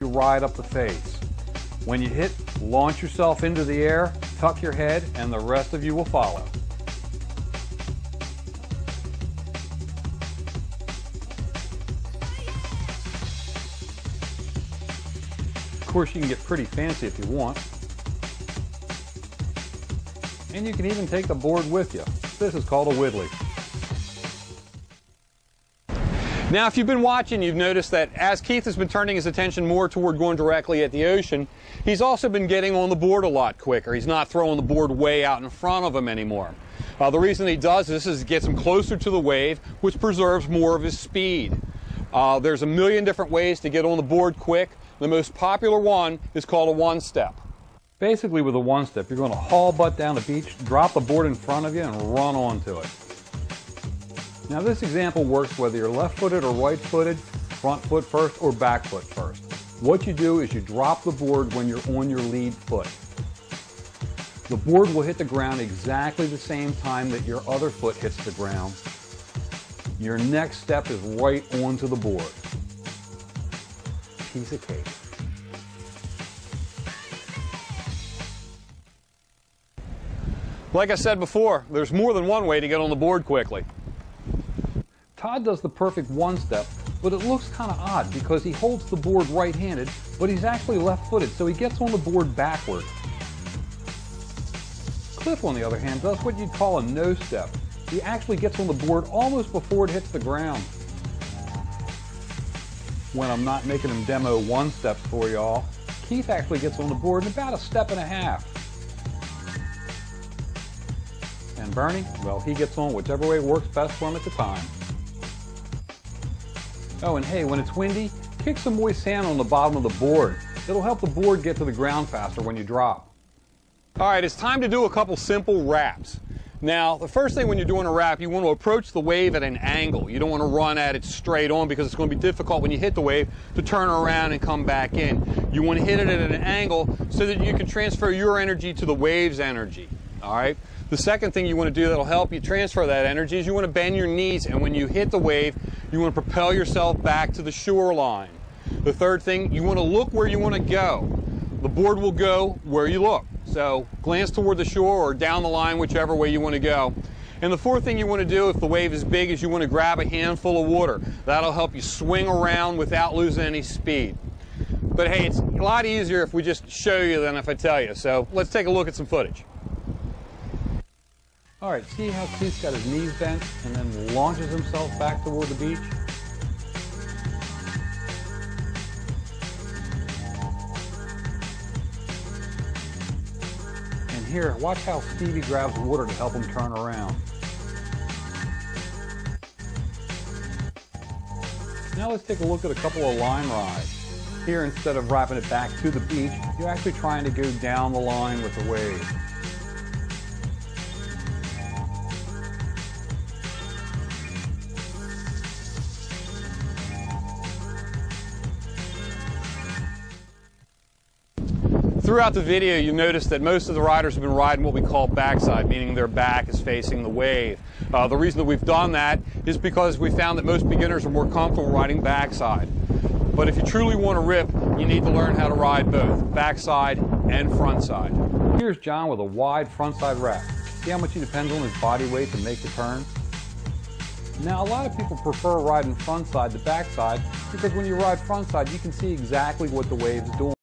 ride up the face. When you hit, launch yourself into the air, tuck your head, and the rest of you will follow. Of course, you can get pretty fancy if you want. And you can even take the board with you. This is called a Whitley. Now, if you've been watching, you've noticed that as Keith has been turning his attention more toward going directly at the ocean, he's also been getting on the board a lot quicker. He's not throwing the board way out in front of him anymore. The reason he does this is it gets him closer to the wave, which preserves more of his speed. There's a million different ways to get on the board quick. The most popular one is called a one-step. Basically, with a one-step, you're going to haul butt down the beach, drop the board in front of you, and run onto it. Now, this example works whether you're left-footed or right-footed, front foot first or back foot first. What you do is you drop the board when you're on your lead foot. The board will hit the ground exactly the same time that your other foot hits the ground. Your next step is right onto the board. Piece of cake. Like I said before, there's more than one way to get on the board quickly. Todd does the perfect one-step, but it looks kind of odd because he holds the board right-handed, but he's actually left-footed, so he gets on the board backward. Cliff, on the other hand, does what you'd call a no-step. He actually gets on the board almost before it hits the ground. When I'm not making him demo one-steps for y'all, Keith actually gets on the board in about a step and a half. And Bernie, well, he gets on whichever way works best for him at the time. Oh, and hey, when it's windy, kick some moist sand on the bottom of the board. It'll help the board get to the ground faster when you drop. All right, it's time to do a couple simple wraps. Now, the first thing when you're doing a wrap, you want to approach the wave at an angle. You don't want to run at it straight on because it's going to be difficult when you hit the wave to turn around and come back in. You want to hit it at an angle so that you can transfer your energy to the wave's energy. All right? The second thing you want to do that'll help you transfer that energy is you want to bend your knees, and when you hit the wave, you want to propel yourself back to the shoreline. The third thing, you want to look where you want to go. The board will go where you look. So glance toward the shore or down the line, whichever way you want to go. And the fourth thing you want to do if the wave is big is you want to grab a handful of water. That'll help you swing around without losing any speed. But hey, it's a lot easier if we just show you than if I tell you. So let's take a look at some footage. All right, see how Keith's got his knees bent and then launches himself back toward the beach? And here, watch how Stevie grabs water to help him turn around. Now let's take a look at a couple of line rides. Here, instead of wrapping it back to the beach, you're actually trying to go down the line with the wave. Throughout the video, you notice that most of the riders have been riding what we call backside, meaning their back is facing the wave. The reason that we've done that is because we found that most beginners are more comfortable riding backside. But if you truly want to rip, you need to learn how to ride both backside and frontside. Here's John with a wide frontside wrap. See how much he depends on his body weight to make the turn? Now, a lot of people prefer riding frontside to backside because when you ride frontside, you can see exactly what the wave is doing.